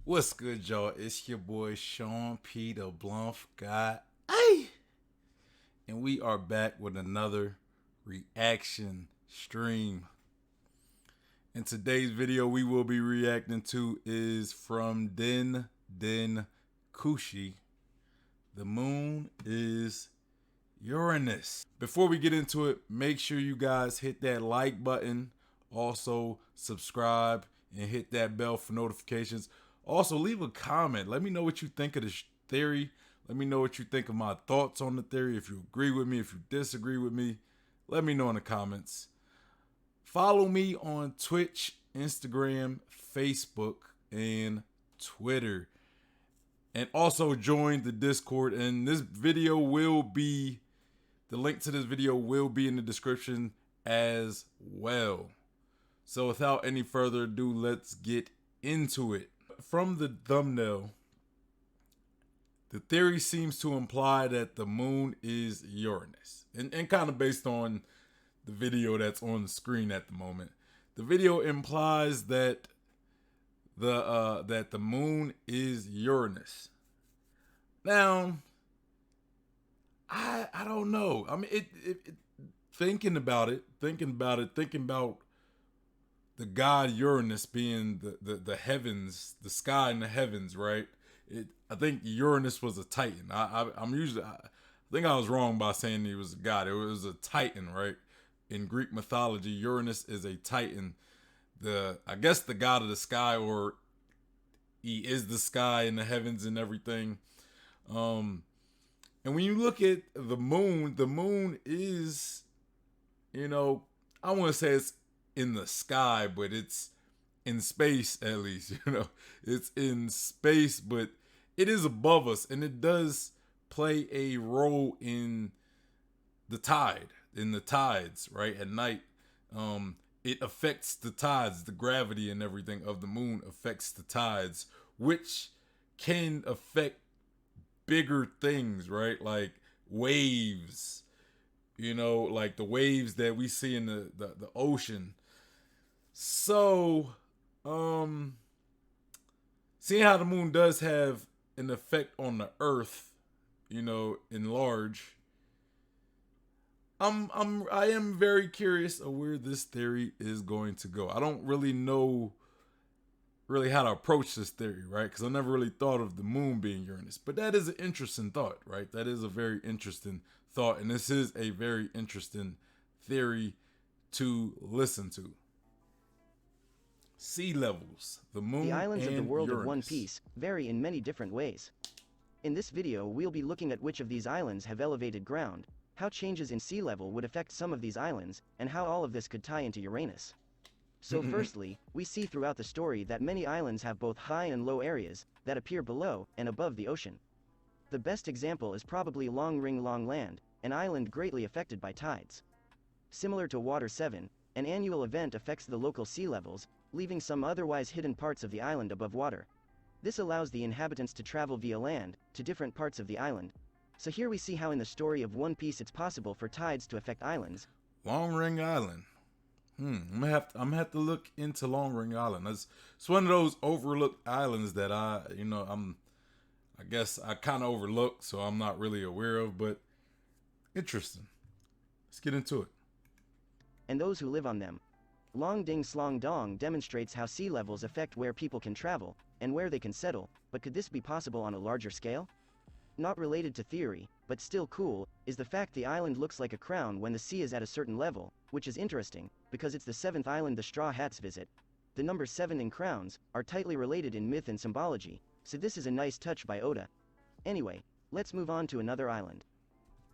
What's good, y'all? It's your boy Sean P. the Blunt guy. Hey! And we are back with another reaction stream. In today's video, we will be reacting to is from Den Kushi. The moon is Uranus. Before we get into it, make sure you guys hit that like button. Also, subscribe and hit that bell for notifications. Also, leave a comment. Let me know what you think of this theory. Let me know what you think of my thoughts on the theory. If you agree with me, if you disagree with me, let me know in the comments. Follow me on Twitch, Instagram, Facebook, and Twitter. And also join the Discord. And this video will be, the link to this video will be in the description as well. So without any further ado, let's get into it. From the thumbnail, the theory seems to imply that the moon is Uranus. And kind of based on the video that's on the screen at the moment. The video implies that the moon is Uranus. Now, I don't know. I mean, thinking about the god Uranus being the heavens, the sky and the heavens, right? I think Uranus was a Titan. I think I was wrong by saying he was a god. It was a Titan, right? In Greek mythology, Uranus is a Titan. I guess the god of the sky, or he is the sky and the heavens and everything. And when you look at the moon is, I want to say it's in the sky, but it's in space at least, It's in space, but it is above us, and it does play a role in the tides, right? At night. It affects the tides, the gravity and everything of the moon affects the tides, which can affect bigger things, right? Like waves, like the waves that we see in the ocean. So, seeing how the moon does have an effect on the earth, in large, I am very curious of where this theory is going to go. I don't really know how to approach this theory, right? Because I never really thought of the moon being Uranus. But that is an interesting thought, right? That is a very interesting thought. And this is a very interesting theory to listen to. Sea levels, the moon, The islands of the and world Uranus. of One Piece vary in many different ways. In this video we'll be looking at which of these islands have elevated ground, how changes in sea level would affect some of these islands, and how all of this could tie into Uranus. So firstly, we see throughout the story that many islands have both high and low areas that appear below and above the ocean. The best example is probably Long Ring Long Land, an island greatly affected by tides. Similar to Water 7, an annual event affects the local sea levels, leaving some otherwise hidden parts of the island above water. This allows the inhabitants to travel via land to different parts of the island. So here we see how in the story of One Piece it's possible for tides to affect islands. Long Ring Island. I'm gonna have to look into Long Ring Island. It's one of those overlooked islands that I guess I kind of overlooked, so I'm not really aware of, but interesting. Let's get into it. And those who live on them. Long Ding Slong Dong demonstrates how sea levels affect where people can travel and where they can settle, but could this be possible on a larger scale? Not related to theory, but still cool, is the fact the island looks like a crown when the sea is at a certain level, which is interesting, because it's the seventh island the Straw Hats visit. The number 7 in crowns are tightly related in myth and symbology, so this is a nice touch by Oda. Anyway, let's move on to another island.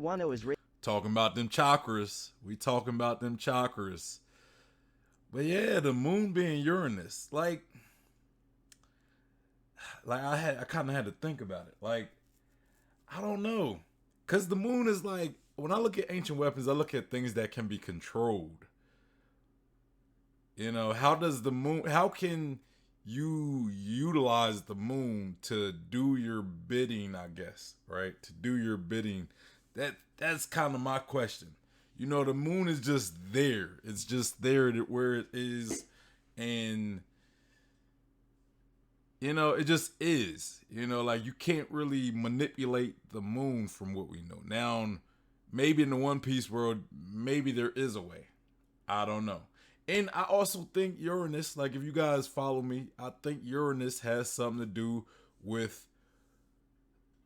Wano is Talking about them chakras. We talking about them chakras. But yeah, the moon being Uranus, like I kind of had to think about it. Like, I don't know. Because the moon is like, when I look at ancient weapons, I look at things that can be controlled. How can you utilize the moon to do your bidding, I guess, right? To do your bidding. That's kind of my question. The moon is just there. It's just there where it is. And it just is. Like you can't really manipulate the moon from what we know. Now, maybe in the One Piece world, maybe there is a way. I don't know. And I also think Uranus, like if you guys follow me, I think Uranus has something to do with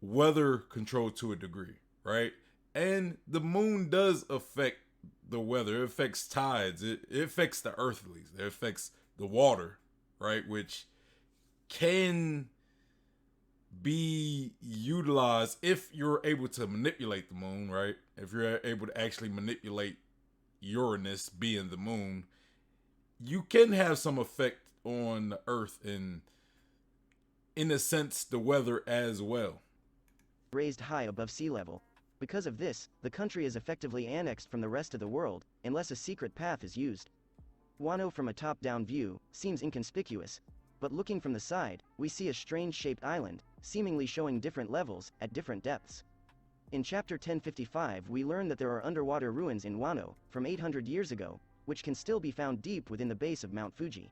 weather control to a degree, right? And the moon does affect the weather. It affects tides. It affects the earthlies. It affects the water, right? Which can be utilized if you're able to manipulate the moon, right? If you're able to actually manipulate Uranus being the moon, you can have some effect on the earth and in a sense the weather as well. Raised high above sea level. Because of this, the country is effectively annexed from the rest of the world, unless a secret path is used. Wano from a top-down view seems inconspicuous, but looking from the side, we see a strange-shaped island, seemingly showing different levels at different depths. In chapter 1055 we learn that there are underwater ruins in Wano, from 800 years ago, which can still be found deep within the base of Mount Fuji.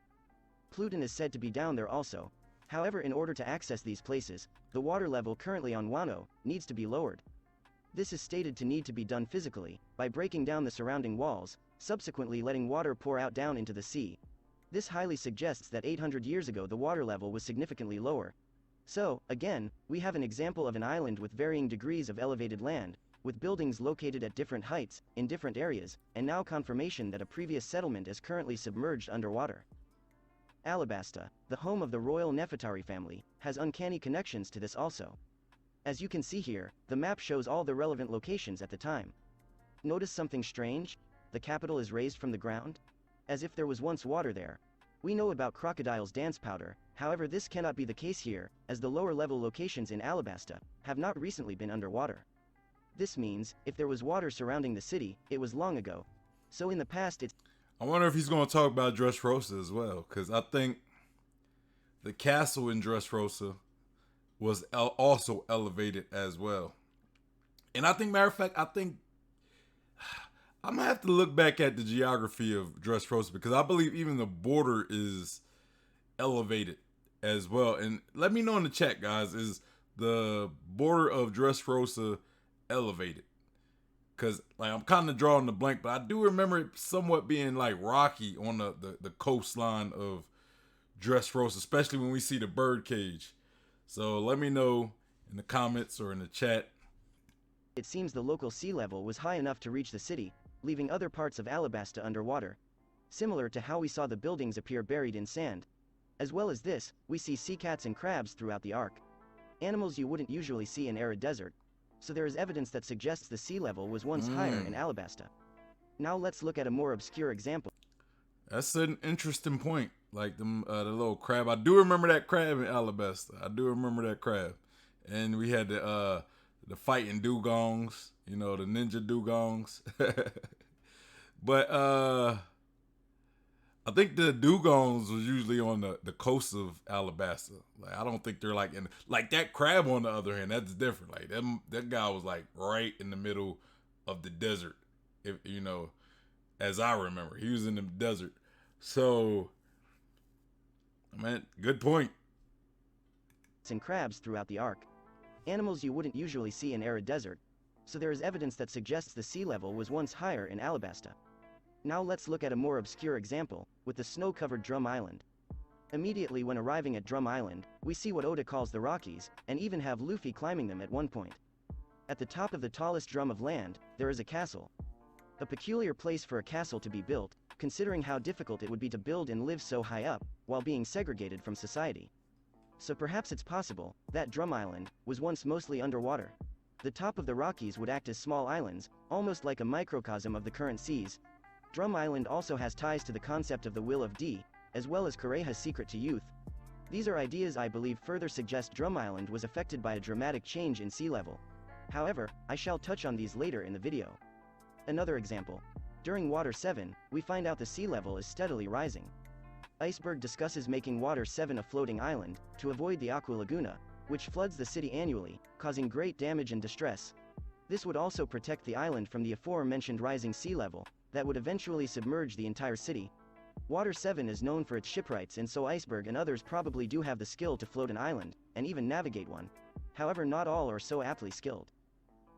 Pluton is said to be down there also. However, in order to access these places, the water level currently on Wano needs to be lowered. This is stated to need to be done physically, by breaking down the surrounding walls, subsequently letting water pour out down into the sea. This highly suggests that 800 years ago the water level was significantly lower. So, again, we have an example of an island with varying degrees of elevated land, with buildings located at different heights, in different areas, and now confirmation that a previous settlement is currently submerged underwater. Alabasta, the home of the royal Nefertari family, has uncanny connections to this also. As you can see here, the map shows all the relevant locations at the time. Notice something strange? The capital is raised from the ground? As if there was once water there. We know about Crocodile's dance powder, however this cannot be the case here, as the lower level locations in Alabasta have not recently been underwater. This means, if there was water surrounding the city, it was long ago. So in the past it's... I wonder if he's going to talk about Dressrosa as well, because I think the castle in Dressrosa was also elevated as well. And I think, matter of fact, I'm going to have to look back at the geography of Dressrosa, because I believe even the border is elevated as well. And let me know in the chat, guys, is the border of Dressrosa elevated? Because like I'm kind of drawing the blank, but I do remember it somewhat being like rocky on the coastline of Dressrosa, especially when we see the bird cage. So let me know in the comments or in the chat. It seems the local sea level was high enough to reach the city, leaving other parts of Alabasta underwater. Similar to how we saw the buildings appear buried in sand. As well as this, we see sea cats and crabs throughout the arc. Animals you wouldn't usually see in arid desert. So there is evidence that suggests the sea level was once higher in Alabasta. Now let's look at a more obscure example. That's an interesting point. Like the little crab. I do remember that crab in Alabasta. I do remember that crab. And we had the fighting dugongs, the ninja dugongs. But I think the dugongs was usually on the coast of Alabasta. Like I don't think they're like in like that crab on the other hand, that's different. Like that guy was like right in the middle of the desert. If as I remember. He was in the desert. So good point. And crabs throughout the arc. Animals you wouldn't usually see in arid desert. So there is evidence that suggests the sea level was once higher in Alabasta. Now let's look at a more obscure example, with the snow-covered Drum Island. Immediately when arriving at Drum Island, we see what Oda calls the Rockies, and even have Luffy climbing them at one point. At the top of the tallest drum of land, there is a castle. A peculiar place for a castle to be built, considering how difficult it would be to build and live so high up, while being segregated from society. So perhaps it's possible that Drum Island was once mostly underwater. The top of the Rockies would act as small islands, almost like a microcosm of the current seas. Drum Island also has ties to the concept of the Will of D, as well as Kureha's secret to youth. These are ideas I believe further suggest Drum Island was affected by a dramatic change in sea level. However, I shall touch on these later in the video. Another example. During Water 7, we find out the sea level is steadily rising. Iceberg discusses making Water 7 a floating island, to avoid the Aqua Laguna, which floods the city annually, causing great damage and distress. This would also protect the island from the aforementioned rising sea level, that would eventually submerge the entire city. Water 7 is known for its shipwrights, and so Iceberg and others probably do have the skill to float an island, and even navigate one. However, not all are so aptly skilled.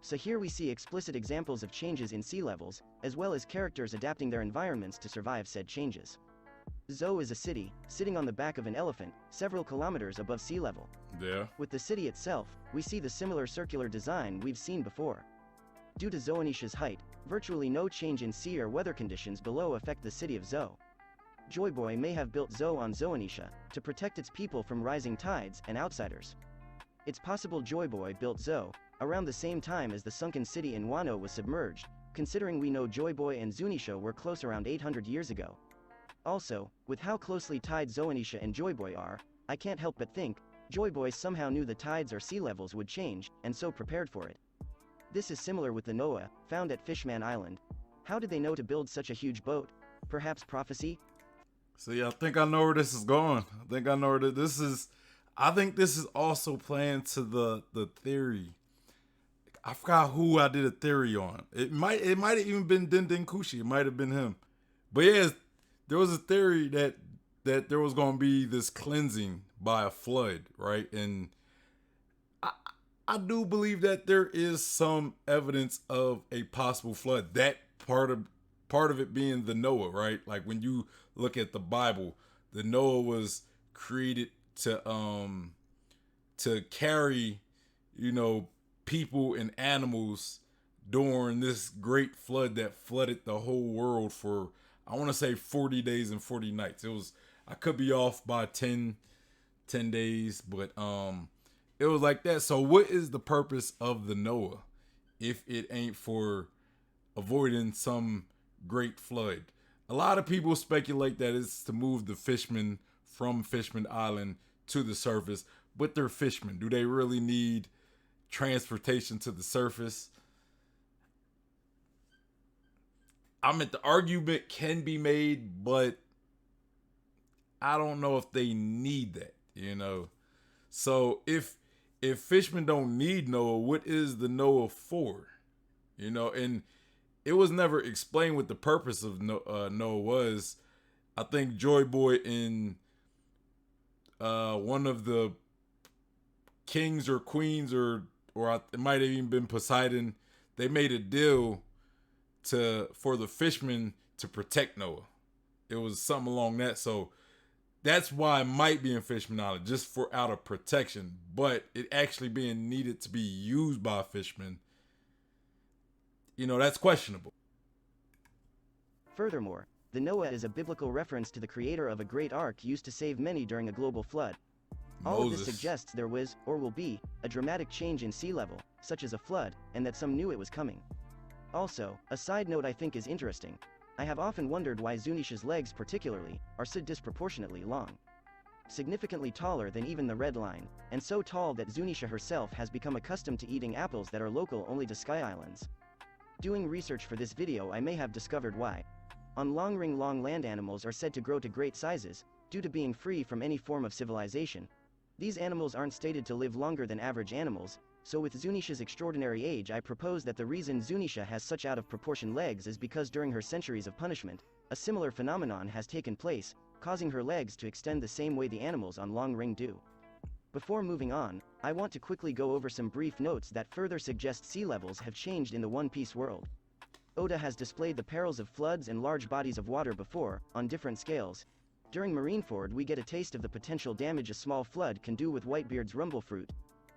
So here we see explicit examples of changes in sea levels, as well as characters adapting their environments to survive said changes. Zo is a city, sitting on the back of an elephant, several kilometers above sea level. Yeah. With the city itself, we see the similar circular design we've seen before. Due to Zoanisha's height, virtually no change in sea or weather conditions below affect the city of Zo. Joy Boy may have built Zo on Zoanisha, to protect its people from rising tides and outsiders. It's possible Joy Boy built Zo, around the same time as the sunken city in Wano was submerged, considering we know Joy Boy and Zunisha were close around 800 years ago. Also, with how closely tied Zoanisha and Joy Boy are, I can't help but think, Joy Boy somehow knew the tides or sea levels would change, and so prepared for it. This is similar with the Noah, found at Fishman Island. How did they know to build such a huge boat? Perhaps prophecy? See, I think I know where this is going. I think I know where this is. I think this is also playing to the theory. I forgot who I did a theory on. It might have even been Dindin Kushi. It might have been him. But yeah, there was a theory that there was going to be this cleansing by a flood, right? And I do believe that there is some evidence of a possible flood. That part of it being the Noah, right? Like when you look at the Bible, the Noah was created to carry, people and animals during this great flood that flooded the whole world for, I want to say 40 days and 40 nights. I could be off by 10 days, but it was like that. So what is the purpose of the Noah if it ain't for avoiding some great flood? A lot of people speculate that it's to move the fishermen from Fishman Island to the surface, but they're fishermen. Do they really need transportation to the surface? I mean, the argument can be made, but I don't know if they need that, So if fishermen don't need Noah, what is the Noah for? And it was never explained what the purpose of Noah was. I think Joy Boy and one of the kings or queens, or it might have even been Poseidon, they made a deal for the fishermen to protect Noah. It was something along that. So that's why it might be in Fishman Island, just for out of protection. But it actually being needed to be used by fishermen, that's questionable. Furthermore, the Noah is a biblical reference to the creator of a great ark used to save many during a global flood. All of this suggests there was, or will be, a dramatic change in sea level, such as a flood, and that some knew it was coming. Also, a side note I think is interesting. I have often wondered why Zunisha's legs particularly, are so disproportionately long. Significantly taller than even the red line, and so tall that Zunisha herself has become accustomed to eating apples that are local only to Sky Islands. Doing research for this video, I may have discovered why. On long land animals are said to grow to great sizes, due to being free from any form of civilization. These animals aren't stated to live longer than average animals, so with Zunisha's extraordinary age, I propose that the reason Zunisha has such out of proportion legs is because during her centuries of punishment, a similar phenomenon has taken place, causing her legs to extend the same way the animals on long ring do. Before moving on, I want to quickly go over some brief notes that further suggest sea levels have changed in the One Piece world. Oda has displayed the perils of floods and large bodies of water before, on different scales. During Marineford we get a taste of the potential damage a small flood can do with Whitebeard's rumble fruit.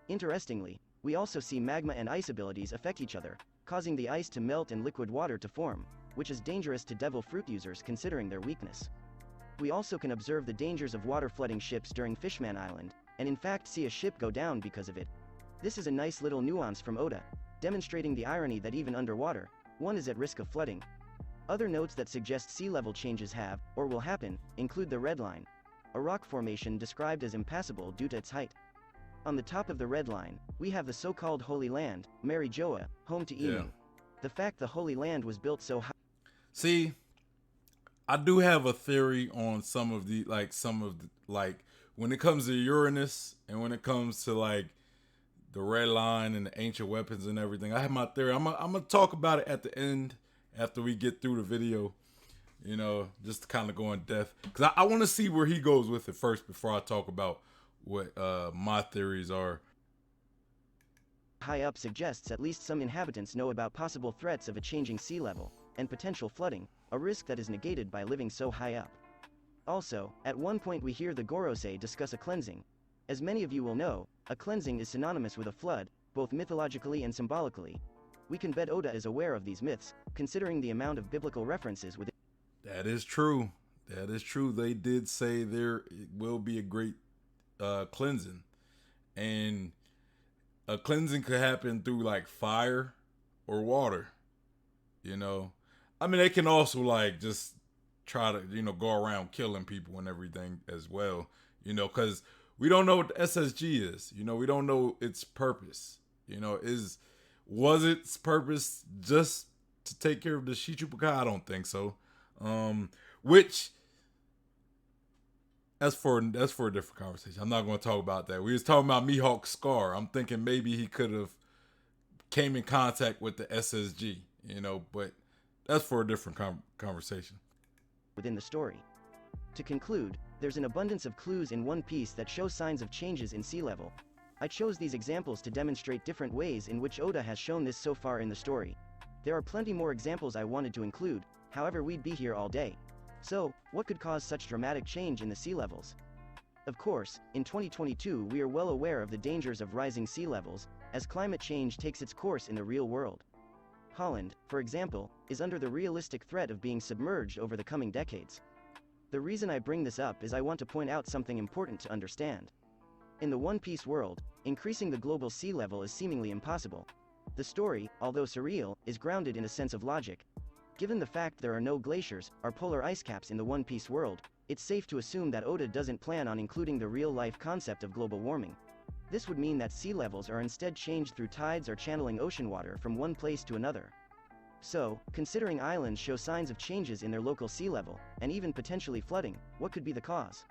Interestingly, we also see magma and ice abilities affect each other, causing the ice to melt and liquid water to form, which is dangerous to devil fruit users considering their weakness. We also can observe the dangers of water flooding ships during Fishman Island, and in fact see a ship go down because of it. This is a nice little nuance from Oda, demonstrating the irony that even underwater, one is at risk of flooding. Other notes that suggest sea level changes have, or will happen, include the red line, a rock formation described as impassable due to its height. On the top of the red line, we have the so-called Holy Land, Mary Joa, home to Emu. Yeah. The fact the Holy Land was built so high. See, I do have a theory on some of the, when it comes to Uranus and when it comes to the red line and the ancient weapons and everything. I have my theory. I'm gonna talk about it at the end after we get through the video. just to kind of go in depth. Because I want to see where he goes with it first before I talk about what my theories are. High up suggests at least some inhabitants know about possible threats of a changing sea level, and potential flooding, a risk that is negated by living so high up. Also, at one point we hear the Gorosei discuss a cleansing. As many of you will know, a cleansing is synonymous with a flood, both mythologically and symbolically. We can bet Oda is aware of these myths, considering the amount of biblical references within. That is true. That is true. They did say there will be a great cleansing. And a cleansing could happen through like fire or water. I mean, they can also like just try to, go around killing people and everything as well, because we don't know what the SSG is. We don't know its purpose. Was its purpose just to take care of the Shichibukai? I don't think so. Which that's for a different conversation. I'm not going to talk about that. We was talking about Mihawk's scar. I'm thinking maybe he could have came in contact with the SSG, but that's for a different conversation. Within the story. To conclude, there's an abundance of clues in One Piece that show signs of changes in sea level. I chose these examples to demonstrate different ways in which Oda has shown this so far in the story. There are plenty more examples I wanted to include, however we'd be here all day. So, what could cause such dramatic change in the sea levels? Of course, in 2022 we are well aware of the dangers of rising sea levels, as climate change takes its course in the real world. Holland, for example, is under the realistic threat of being submerged over the coming decades. The reason I bring this up is I want to point out something important to understand. In the One Piece world, increasing the global sea level is seemingly impossible. The story, although surreal, is grounded in a sense of logic. Given the fact there are no glaciers or polar ice caps in the One Piece world, it's safe to assume that Oda doesn't plan on including the real-life concept of global warming. This would mean that sea levels are instead changed through tides or channeling ocean water from one place to another. So, considering islands show signs of changes in their local sea level, and even potentially flooding, what could be the cause?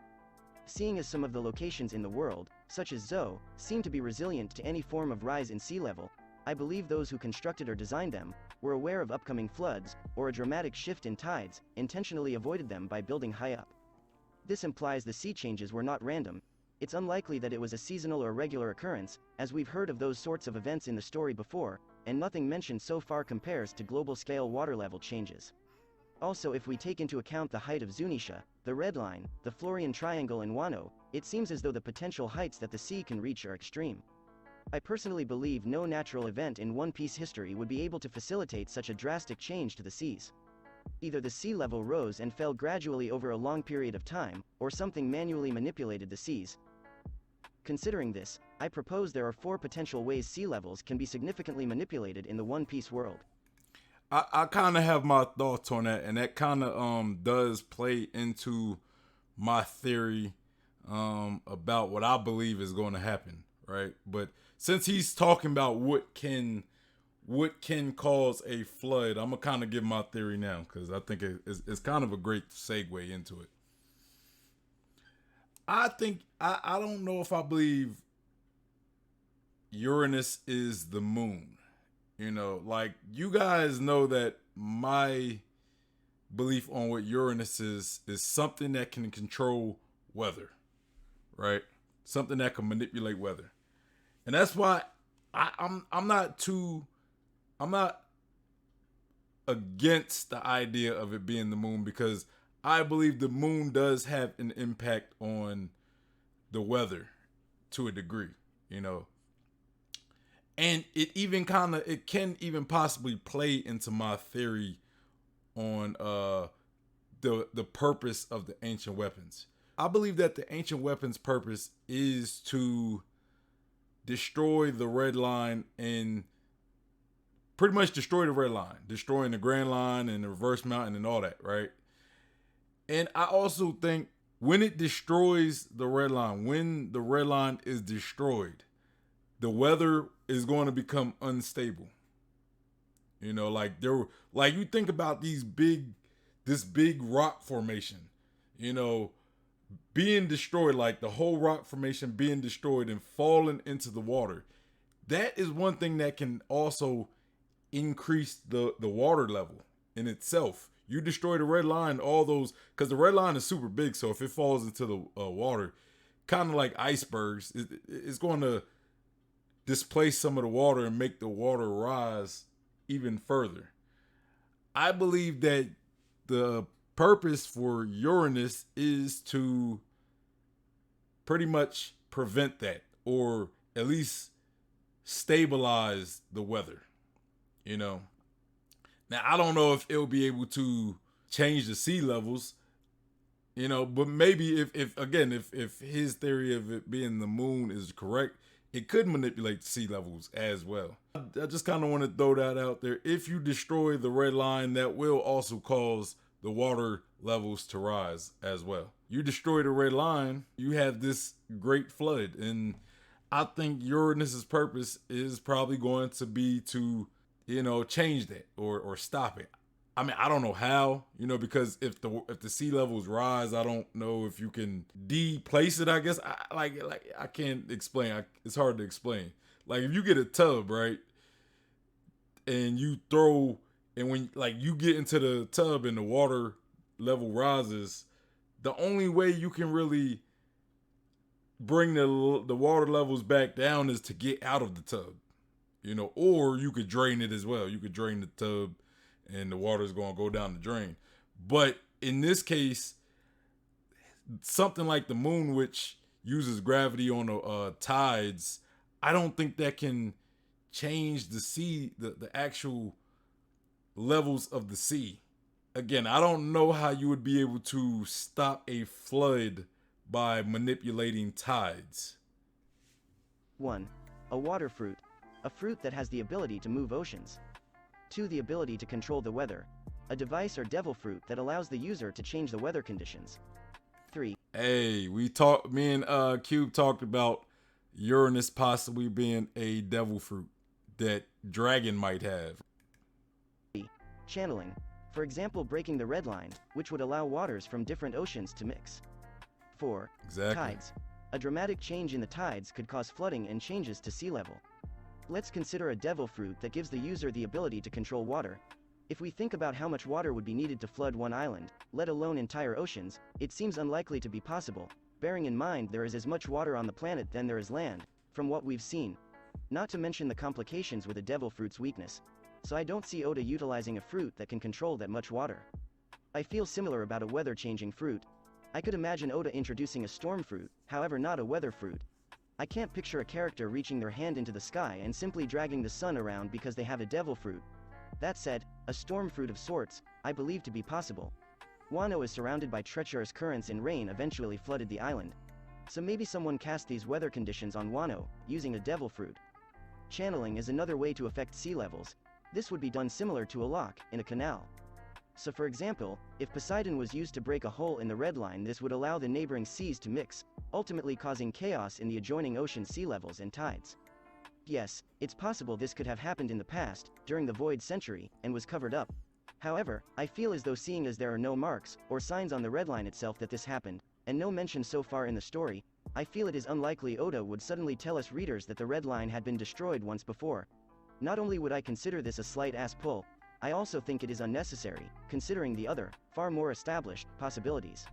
Seeing as some of the locations in the world, such as Zou, seem to be resilient to any form of rise in sea level, I believe those who constructed or designed them were aware of upcoming floods, or a dramatic shift in tides, intentionally avoided them by building high up. This implies the sea changes were not random. It's unlikely that it was a seasonal or regular occurrence, as we've heard of those sorts of events in the story before, and nothing mentioned so far compares to global-scale water level changes. Also, if we take into account the height of Zunisha, the Red Line, the Florian Triangle and Wano, it seems as though the potential heights that the sea can reach are extreme. I personally believe no natural event in One Piece history would be able to facilitate such a drastic change to the seas. Either the sea level rose and fell gradually over a long period of time, or something manually manipulated the seas. Considering this, I propose there are 4 potential ways sea levels can be significantly manipulated in the One Piece world. I kind of have my thoughts on that, and that kind of does play into my theory about what I believe is going to happen, right? But since he's talking about what can cause a flood, I'm gonna kind of give my theory now because I think it's kind of a great segue into it. I think I don't know if I believe Uranus is the moon. Like you guys know that my belief on what Uranus is something that can control weather, right? Something that can manipulate weather. And that's why I'm not against the idea of it being the moon, because I believe the moon does have an impact on the weather to a degree, And it can even possibly play into my theory on the purpose of the ancient weapons. I believe that the ancient weapons purpose is to destroy the red line and pretty much destroy the red line, destroying the grand line and the reverse mountain and all that, right? And I also think when it destroys the red line, when the red line is destroyed, the weather is going to become unstable. Like you think about this big rock formation, being destroyed, like the whole rock formation being destroyed and falling into the water. That is one thing that can also increase the water level in itself. You destroy the red line, all those, because the red line is super big. So if it falls into the water, kind of like icebergs, it's going to displace some of the water and make the water rise even further. I believe that the purpose for Uranus is to pretty much prevent that, or at least stabilize the weather. You know, now I don't know if it'll be able to change the sea levels. You know, but maybe if his theory of it being the moon is correct, it could manipulate the sea levels as well. I just kind of want to throw that out there. If you destroy the red line, that will also cause the water levels to rise as well. You destroy the red line, you have this great flood. And I think Uranus's purpose is probably going to be to, change that or stop it. I mean, I don't know how, because if the sea levels rise, I don't know if you can deplace it. I guess I can't explain. It's hard to explain. Like if you get a tub, right, and you throw, and when you get into the tub and the water level rises, the only way you can really bring the water levels back down is to get out of the tub, or you could drain it as well. You could drain the tub and the water is going to go down the drain. But in this case, something like the moon, which uses gravity on the tides, I don't think that can change the sea, the actual levels of the sea. Again, I don't know how you would be able to stop a flood by manipulating tides. 1. A water fruit. A fruit that has the ability to move oceans. 2. The ability to control the weather. A device or devil fruit that allows the user to change the weather conditions. 3. Hey, me and Cube talked about Uranus possibly being a devil fruit that dragon might have. 3. Channeling. For example, breaking the red line, which would allow waters from different oceans to mix. 4. Exactly. Tides. A dramatic change in the tides could cause flooding and changes to sea level. Let's consider a devil fruit that gives the user the ability to control water. If we think about how much water would be needed to flood one island, let alone entire oceans, it seems unlikely to be possible, bearing in mind there is as much water on the planet than there is land, from what we've seen. Not to mention the complications with a devil fruit's weakness. So I don't see Oda utilizing a fruit that can control that much water. I feel similar about a weather-changing fruit. I could imagine Oda introducing a storm fruit, however not a weather fruit. I can't picture a character reaching their hand into the sky and simply dragging the sun around because they have a devil fruit. That said, a storm fruit of sorts, I believe to be possible. Wano is surrounded by treacherous currents and rain eventually flooded the island. So maybe someone cast these weather conditions on Wano, using a devil fruit. Channeling is another way to affect sea levels. This would be done similar to a lock in a canal. So for example, if Poseidon was used to break a hole in the red line, this would allow the neighboring seas to mix, ultimately causing chaos in the adjoining ocean sea levels and tides. Yes, it's possible this could have happened in the past, during the Void Century, and was covered up. However, I feel as though seeing as there are no marks, or signs on the red line itself that this happened, and no mention so far in the story, I feel it is unlikely Oda would suddenly tell us readers that the red line had been destroyed once before. Not only would I consider this a slight-ass pull, I also think it is unnecessary, considering the other, far more established, possibilities.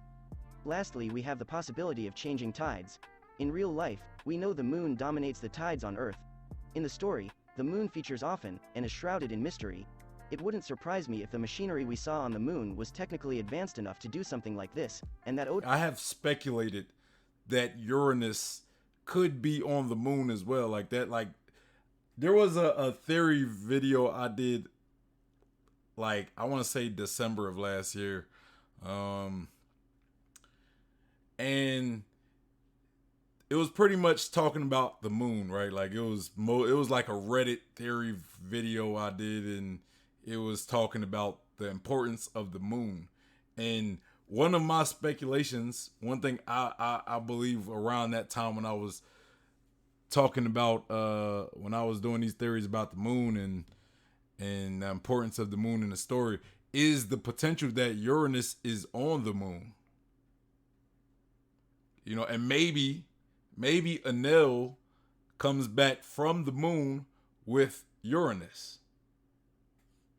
Lastly, we have the possibility of changing tides. In real life, we know the moon dominates the tides on Earth. In the story, the moon features often, and is shrouded in mystery. It wouldn't surprise me if the machinery we saw on the moon was technically advanced enough to do something like this, and that Oda— I have speculated that Uranus could be on the moon as well, like that. Like there was a theory video I did, like I want to say December of last year, and it was pretty much talking about the moon, right? Like it was like a Reddit theory video I did, and it was talking about the importance of the moon. And one of my speculations, one thing I believe around that time when I was talking about when I was doing these theories about the moon and the importance of the moon in the story, is the potential that Uranus is on the moon. You know, and maybe Enel comes back from the moon with Uranus.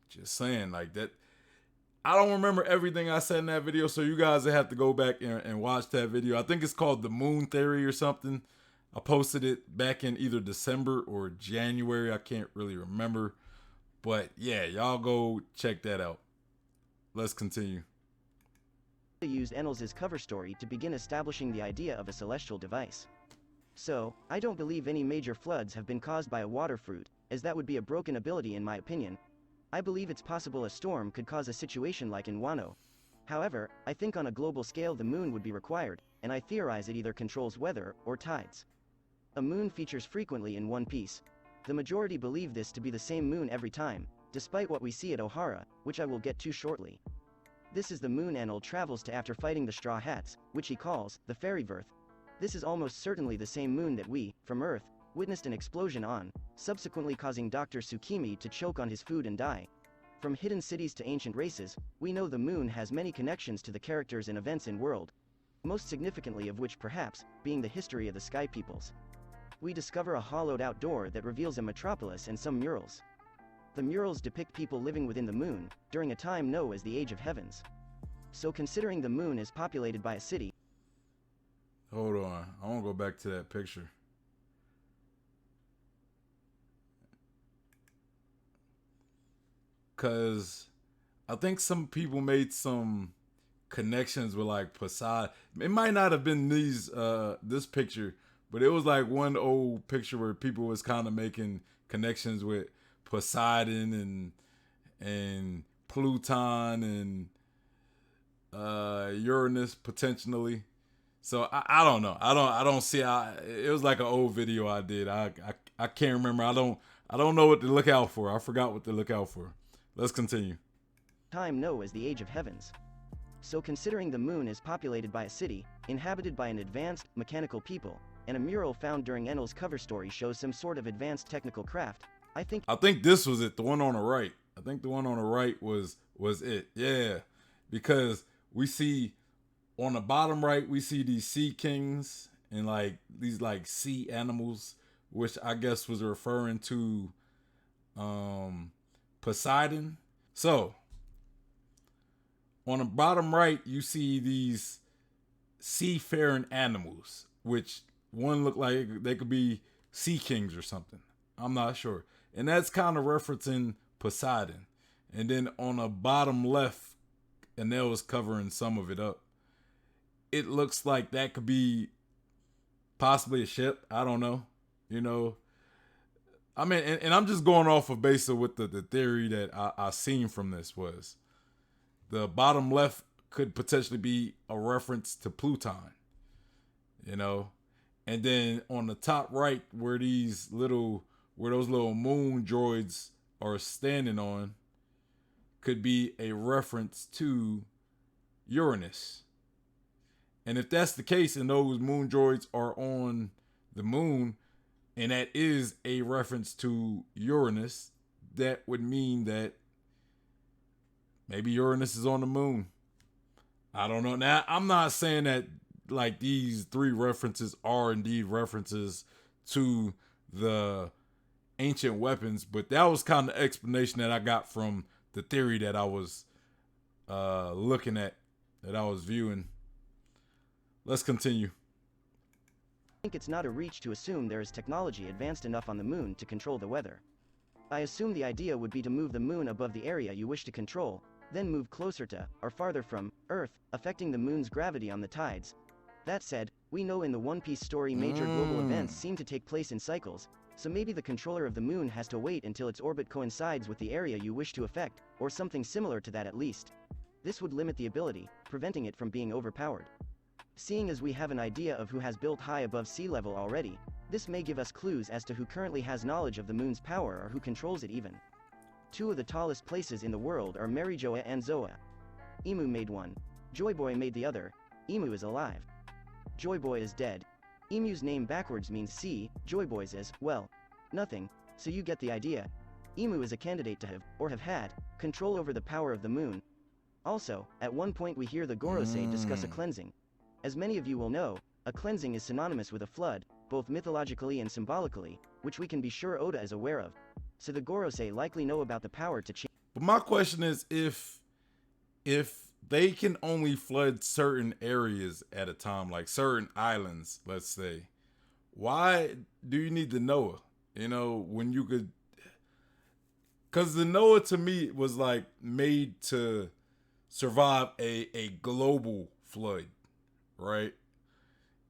Just saying, like that. I don't remember everything I said in that video, so you guys have to go back and watch that video. I think it's called The Moon Theory or something. I posted it back in either December or January. I can't really remember. But yeah, y'all go check that out. Let's continue. Used Ennals' cover story to begin establishing the idea of a celestial device. So, I don't believe any major floods have been caused by a water fruit, as that would be a broken ability in my opinion. I believe it's possible a storm could cause a situation like in Wano. However, I think on a global scale the moon would be required, and I theorize it either controls weather or tides. A moon features frequently in One Piece. The majority believe this to be the same moon every time, despite what we see at Ohara, which I will get to shortly. This is the moon Enel travels to after fighting the Straw Hats, which he calls the Fairyverse. This is almost certainly the same moon that we, from Earth, witnessed an explosion on, subsequently causing Dr. Tsukimi to choke on his food and die. From hidden cities to ancient races, we know the moon has many connections to the characters and events in world, most significantly of which perhaps, being the history of the Sky Peoples. We discover a hollowed out door that reveals a metropolis and some murals. The murals depict people living within the moon, during a time known as the Age of Heavens. So considering the moon is populated by a city. Hold on, I want to go back to that picture. Cause I think some people made some connections with like Poseidon. It might not have been this picture, but it was like one old picture where people was kind of making connections with Poseidon and Pluton and Uranus potentially. So I don't know. I don't see. It was like an old video I did. I can't remember. I don't know what to look out for. I forgot what to look out for. Let's continue. Time known as the Age of Heavens. So considering the moon is populated by a city, inhabited by an advanced, mechanical people, and a mural found during Enel's cover story shows some sort of advanced technical craft, I think this was it, the one on the right. I think the one on the right was it. Yeah. Because we see on the bottom right, we see these sea kings and like these like sea animals, which I guess was referring to Poseidon. So on the bottom right, you see these seafaring animals, which one look like they could be sea kings or something. I'm not sure. And that's kind of referencing Poseidon. And then on the bottom left, Enel is covering some of it up. It looks like that could be possibly a ship. I don't know. You know, I mean, and I'm just going off of base of what the theory that I seen from this was. The bottom left could potentially be a reference to Pluton, you know, and then on the top right where those little moon droids are standing on could be a reference to Uranus. And if that's the case and those moon droids are on the moon and that is a reference to Uranus, that would mean that maybe Uranus is on the moon. I don't know. Now, I'm not saying that like these three references are indeed references to the ancient weapons, but that was kind of explanation that I got from the theory that I was looking at, that I was viewing. Let's continue. I think it's not a reach to assume there is technology advanced enough on the moon to control the weather. I assume the idea would be to move the moon above the area you wish to control, then move closer to, or farther from, Earth, affecting the moon's gravity on the tides. That said, we know in the One Piece story major global events seem to take place in cycles, so maybe the controller of the moon has to wait until its orbit coincides with the area you wish to affect, or something similar to that at least. This would limit the ability, preventing it from being overpowered. Seeing as we have an idea of who has built high above sea level already, this may give us clues as to who currently has knowledge of the moon's power or who controls it even. Two of the tallest places in the world are Marijoa and Zoa. Emu made one. Joy Boy made the other. Emu is alive. Joy Boy is dead. Emu's name backwards means sea, Joy Boy's is, well, nothing, so you get the idea. Emu is a candidate to have, or have had, control over the power of the moon. Also, at one point we hear the Gorosei discuss a cleansing. As many of you will know, a cleansing is synonymous with a flood, both mythologically and symbolically, which we can be sure Oda is aware of. So the Gorosei likely know about the power to change. But my question is, if if they can only flood certain areas at a time, like certain islands, let's say, why do you need the Noah? You know, when you could, because the Noah to me was like made to survive a global flood, right?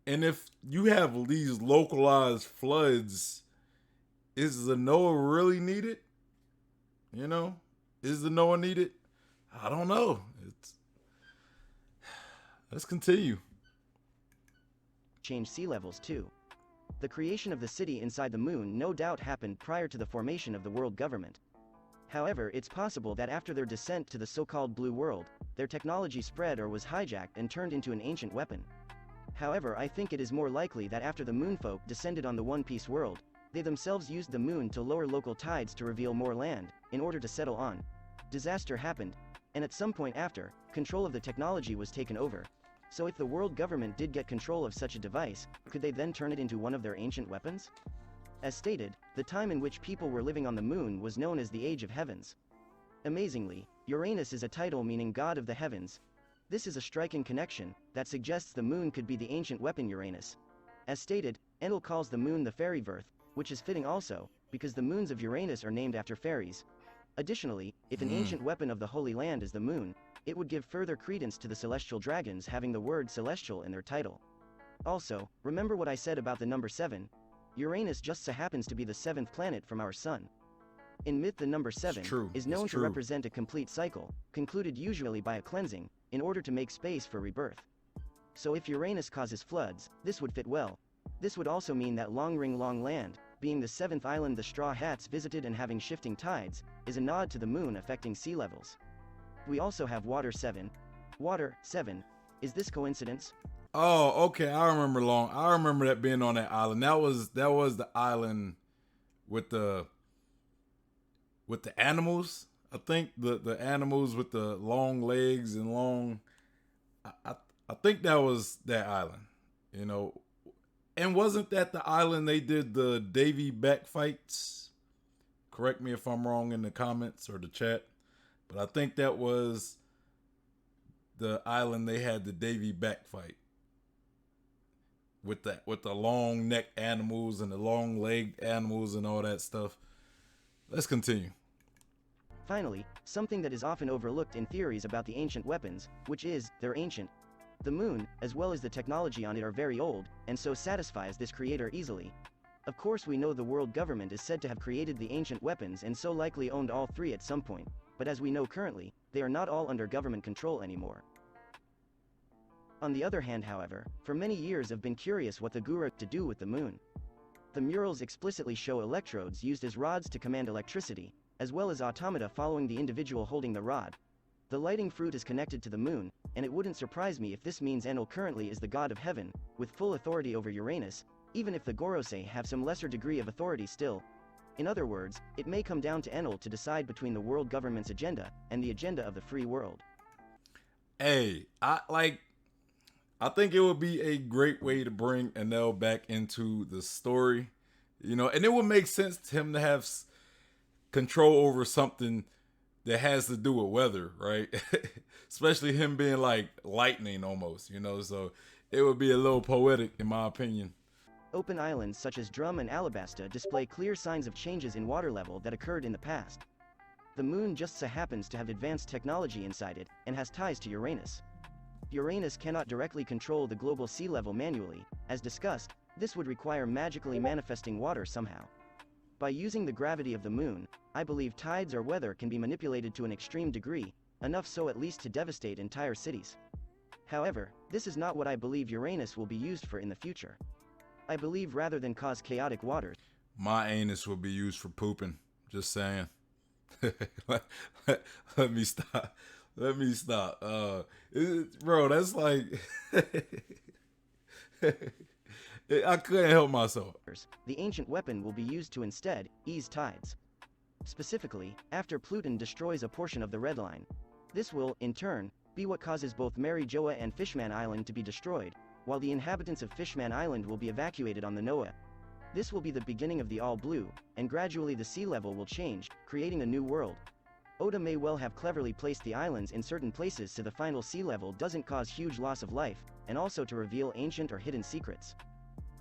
And if you have these localized floods, is the Noah really needed? You know, is the Noah needed? I don't know. Let's continue. Change sea levels too. The creation of the city inside the moon no doubt happened prior to the formation of the world government. However, it's possible that after their descent to the so-called Blue World, their technology spread or was hijacked and turned into an ancient weapon. However, I think it is more likely that after the moonfolk descended on the One Piece world, they themselves used the moon to lower local tides to reveal more land, in order to settle on. Disaster happened, and at some point after, control of the technology was taken over. So if the world government did get control of such a device, could they then turn it into one of their ancient weapons? As stated, the time in which people were living on the moon was known as the Age of Heavens. Amazingly, Uranus is a title meaning God of the Heavens. This is a striking connection that suggests the moon could be the ancient weapon Uranus. As stated, Enel calls the moon the fairy Verth, which is fitting also, because the moons of Uranus are named after fairies. Additionally, if an ancient weapon of the Holy Land is the moon, it would give further credence to the celestial dragons having the word celestial in their title. Also, remember what I said about the number 7? Uranus just so happens to be the 7th planet from our sun. In myth, the number 7 is known to represent a complete cycle, concluded usually by a cleansing, in order to make space for rebirth. So if Uranus causes floods, this would fit well. This would also mean that Long Ring Long Land, being the 7th island the Straw Hats visited and having shifting tides, is a nod to the moon affecting sea levels. We also have Water 7. Water 7. Is this coincidence? Oh, okay. I remember that being on that island. That was the island with the animals. I think the animals with the long legs and long. I think that was that island. You know, and wasn't that the island they did the Davy Beck fights? Correct me if I'm wrong in the comments or the chat, but I think that was the island they had the Davy Beck fight. With the long necked animals and the long legged animals and all that stuff. Let's continue. Finally, something that is often overlooked in theories about the ancient weapons, which is, they're ancient. The moon, as well as the technology on it, are very old, and so satisfies this creator easily. Of course, we know the world government is said to have created the ancient weapons and so likely owned all three at some point, but as we know currently, they are not all under government control anymore. On the other hand, however, for many years I've been curious what the guru to do with the moon. The murals explicitly show electrodes used as rods to command electricity, as well as automata following the individual holding the rod. The lighting fruit is connected to the moon, and it wouldn't surprise me if this means Enel currently is the god of heaven, with full authority over Uranus, even if the Gorosei have some lesser degree of authority still. In other words, it may come down to Enel to decide between the world government's agenda and the agenda of the free world. Hey, I think it would be a great way to bring Enel back into the story, you know, and it would make sense to him to have control over something that has to do with weather, right? Especially him being like lightning almost, you know, so it would be a little poetic in my opinion. Open islands such as Drum and Alabasta display clear signs of changes in water level that occurred in the past. The moon just so happens to have advanced technology inside it, and has ties to Uranus. Uranus cannot directly control the global sea level manually. As discussed, this would require magically manifesting water somehow. By using the gravity of the moon, I believe tides or weather can be manipulated to an extreme degree, enough so at least to devastate entire cities. However, this is not what I believe Uranus will be used for in the future. I believe rather than cause chaotic waters, my anus will be used for pooping. Just saying. let me stop. Let me stop. Bro, that's like I couldn't help myself. The ancient weapon will be used to instead ease tides. Specifically, after Pluton destroys a portion of the Red Line. This will, in turn, be what causes both Mary Joa and Fishman Island to be destroyed, while the inhabitants of Fishman Island will be evacuated on the Noah. This will be the beginning of the All Blue, and gradually the sea level will change, creating a new world. Oda may well have cleverly placed the islands in certain places so the final sea level doesn't cause huge loss of life, and also to reveal ancient or hidden secrets.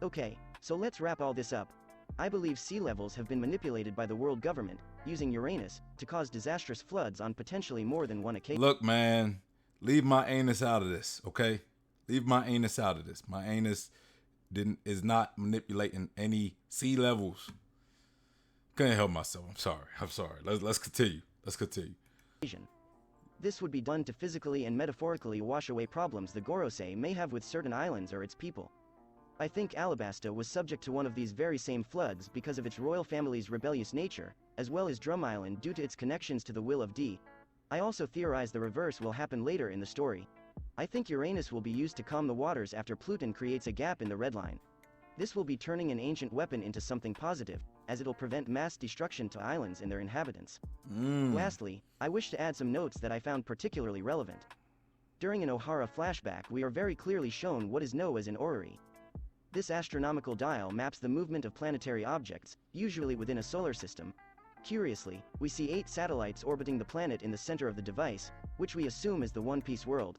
Okay, so let's wrap all this up. I believe sea levels have been manipulated by the world government, using Uranus, to cause disastrous floods on potentially more than one occasion. Look, man, leave my anus out of this, okay? Leave my anus out of this. My anus is not manipulating any sea levels. Couldn't help myself. I'm sorry. Let's continue. Let's continue. This would be done to physically and metaphorically wash away problems the Gorosei may have with certain islands or its people. I think Alabasta was subject to one of these very same floods because of its royal family's rebellious nature, as well as Drum Island due to its connections to the will of D. I also theorize the reverse will happen later in the story. I think Uranus will be used to calm the waters after Pluton creates a gap in the red line. This will be turning an ancient weapon into something positive, as it'll prevent mass destruction to islands and their inhabitants. Lastly, I wish to add some notes that I found particularly relevant. During an O'Hara flashback we are very clearly shown what is known as an orrery. This astronomical dial maps the movement of planetary objects, usually within a solar system. Curiously, we see 8 satellites orbiting the planet in the center of the device, which we assume is the One Piece world.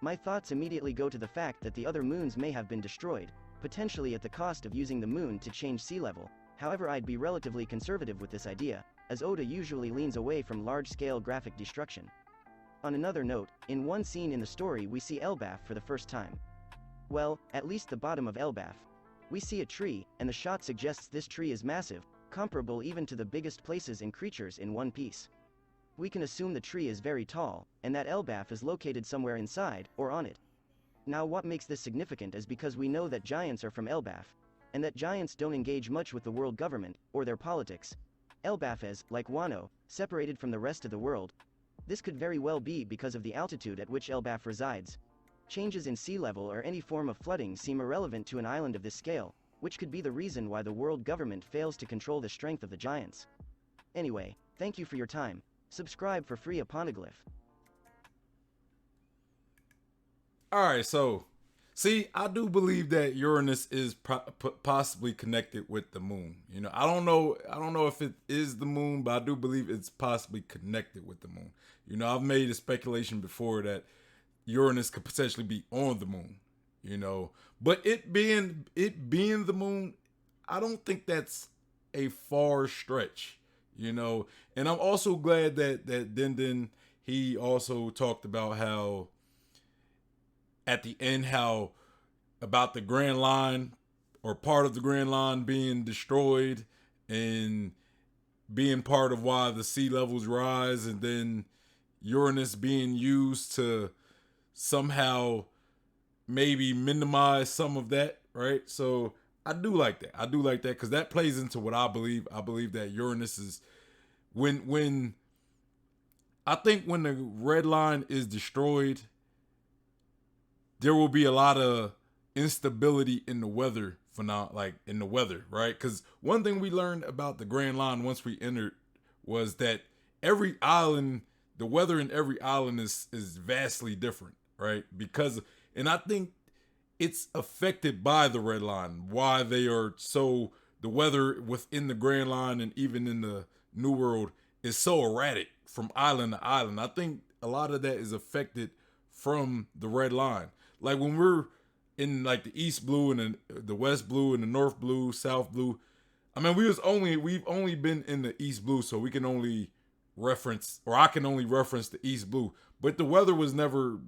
My thoughts immediately go to the fact that the other moons may have been destroyed, potentially at the cost of using the moon to change sea level. However, I'd be relatively conservative with this idea, as Oda usually leans away from large-scale graphic destruction. On another note, in one scene in the story we see Elbaf for the first time. Well, at least the bottom of Elbaf. We see a tree, and the shot suggests this tree is massive, comparable even to the biggest places and creatures in One Piece. We can assume the tree is very tall, and that Elbaf is located somewhere inside, or on it. Now what makes this significant is because we know that giants are from Elbaf, and that giants don't engage much with the world government, or their politics. Elbaf is, like Wano, separated from the rest of the world. This could very well be because of the altitude at which Elbaf resides. Changes in sea level or any form of flooding seem irrelevant to an island of this scale, which could be the reason why the world government fails to control the strength of the giants. Anyway, thank you for your time. Subscribe for free Aponeglyph. Alright, so, see, I do believe that Uranus is possibly connected with the moon. You know, I don't know if it is the moon, but I do believe it's possibly connected with the moon. You know, I've made a speculation before that Uranus could potentially be on the moon, you know, but it being the moon, I don't think that's a far stretch, you know. And I'm also glad that Denden, he also talked about how at the end, how about the Grand Line or part of the Grand Line being destroyed and being part of why the sea levels rise, and then Uranus being used to somehow maybe minimize some of that, right? So I do like that. I do like that because that plays into what I believe. I believe that Uranus is when I think when the red line is destroyed, there will be a lot of instability in the weather in the weather, right? Because one thing we learned about the Grand Line once we entered was that every island, the weather in every island is vastly different, right? And I think it's affected by the red line, why they are so, the weather within the Grand Line and even in the New World is so erratic from island to island. I think a lot of that is affected from the red line. Like when we're in like the East Blue and the West Blue and the North Blue, South Blue. I mean, we've only been in the East Blue, so we can only reference, or I can only reference the East Blue. But the weather was never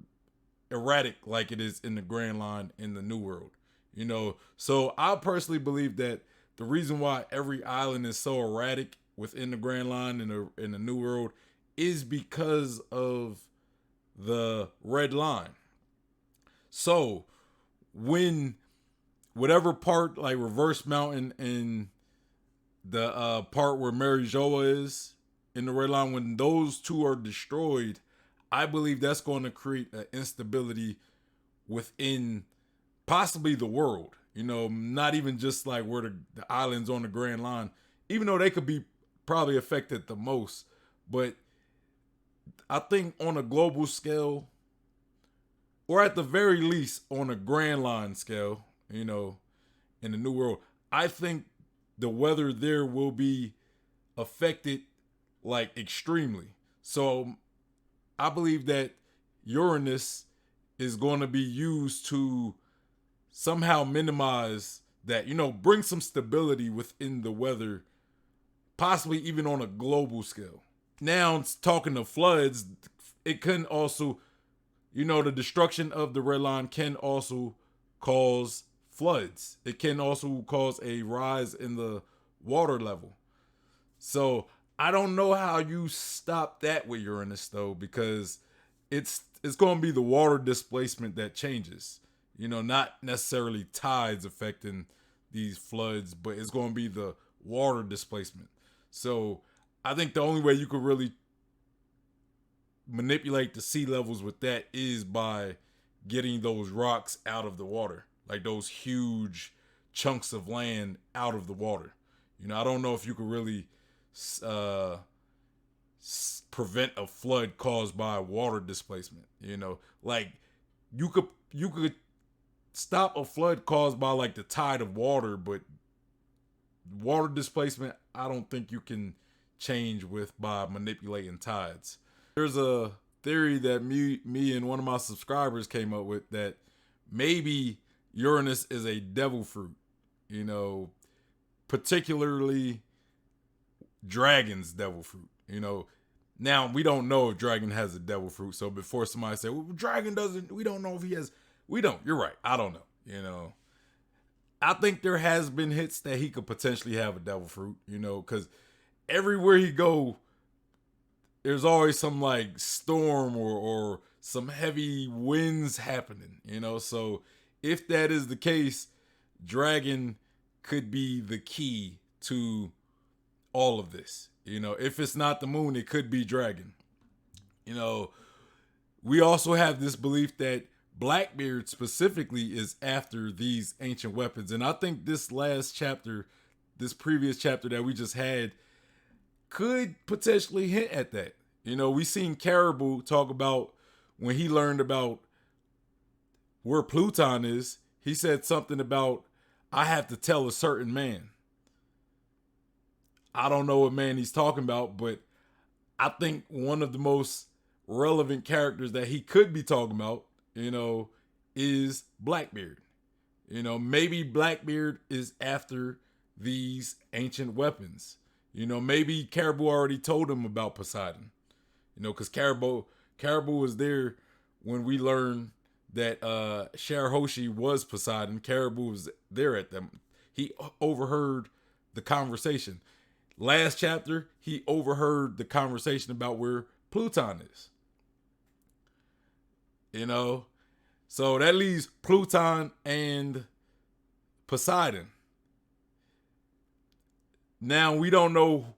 erratic like it is in the Grand Line in the New World, you know. So I personally believe that the reason why every island is so erratic within the Grand Line in the New World is because of the red line. So when whatever part like Reverse Mountain and the part where Mary Joa is in the red line, when those two are destroyed, I believe that's going to create an instability within possibly the world. You know, not even just like where the islands on the Grand Line, even though they could be probably affected the most. But I think on a global scale, or at the very least on a Grand Line scale, you know, in the New World, I think the weather there will be affected like extremely. So I believe that Uranus is going to be used to somehow minimize that, bring some stability within the weather, possibly even on a global scale. Now, talking of floods, it can also, the destruction of the red line can also cause floods. It can also cause a rise in the water level. So I don't know how you stop that with Uranus though, because it's going to be the water displacement that changes. Not necessarily tides affecting these floods, but it's going to be the water displacement. So I think the only way you could really manipulate the sea levels with that is by getting those rocks out of the water, like those huge chunks of land out of the water. I don't know if you could really uh, prevent a flood caused by water displacement. Like you could stop a flood caused by like the tide of water, but water displacement, I don't think you can change with by manipulating tides. There's a theory that me and one of my subscribers came up with that maybe Uranus is a devil fruit, particularly dragon's devil fruit. Now we don't know if dragon has a devil fruit, so before somebody say, well, dragon doesn't, we don't know if he has, we don't. You're right. I don't know. I think there has been hits that he could potentially have a devil fruit, because everywhere he go, there's always some like storm or some heavy winds happening, So if that is the case, dragon could be the key to all of this. If it's not the moon, it could be dragon. We also have this belief that Blackbeard specifically is after these ancient weapons. And I think this previous chapter that we just had could potentially hint at that. We seen Caribou talk about when he learned about where Pluton is, he said something about, I have to tell a certain man. I don't know what man he's talking about, but I think one of the most relevant characters that he could be talking about, is Blackbeard. Maybe Blackbeard is after these ancient weapons. Maybe Caribou already told him about Poseidon. Because Caribou was there when we learned that Sharahoshi was Poseidon. Caribou was there at them. He overheard the conversation. Last chapter, he overheard the conversation about where Pluton is. So that leaves Pluton and Poseidon. Now we don't know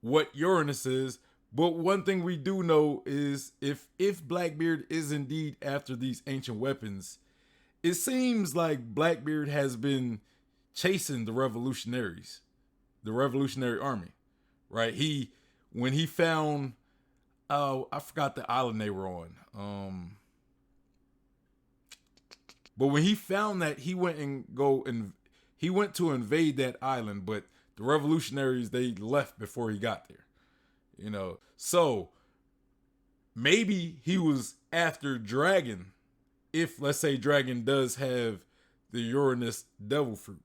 what Uranus is, but one thing we do know is if Blackbeard is indeed after these ancient weapons, it seems like Blackbeard has been chasing the revolutionaries, the Revolutionary Army, right? When he found, I forgot the island they were on. But when he found that, he went to invade that island, but the revolutionaries, they left before he got there. So maybe he was after Dragon, if let's say Dragon does have the Uranus devil fruit.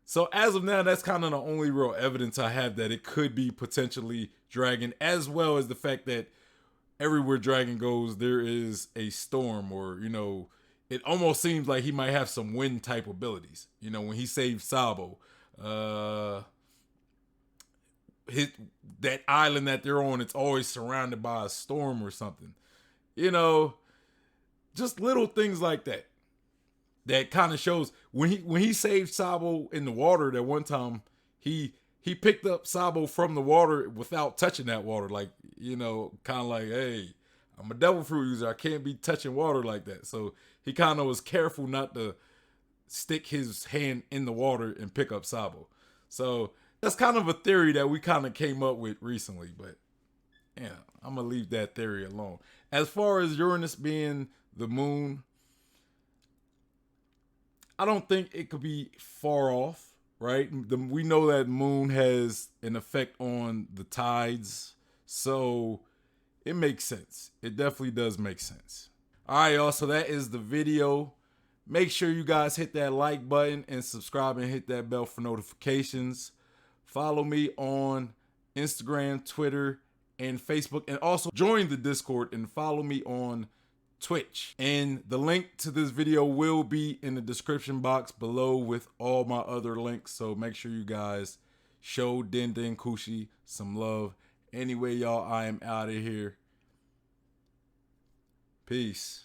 So as of now, that's kind of the only real evidence I have that it could be potentially Dragon, as well as the fact that everywhere Dragon goes, there is a storm, or it almost seems like he might have some wind type abilities. When he saved Sabo, that island that they're on, it's always surrounded by a storm or something. Just little things like that. That kind of shows when he saved Sabo in the water that one time, he picked up Sabo from the water without touching that water, like kind of like, hey, I'm a devil fruit user, I can't be touching water like that. So he kind of was careful not to stick his hand in the water and pick up Sabo. So that's kind of a theory that we kind of came up with recently, but yeah, I'm gonna leave that theory alone. As far as Uranus being the moon, I don't think it could be far off, right? We know that moon has an effect on the tides. So it makes sense. It definitely does make sense. All right, y'all. So that is the video. Make sure you guys hit that like button and subscribe and hit that bell for notifications. Follow me on Instagram, Twitter, and Facebook. And also join the Discord and follow me on Twitch. And the link to this video will be in the description box below with all my other links. So make sure you guys show Den Kushi some love. Anyway, y'all, I am out of here. Peace.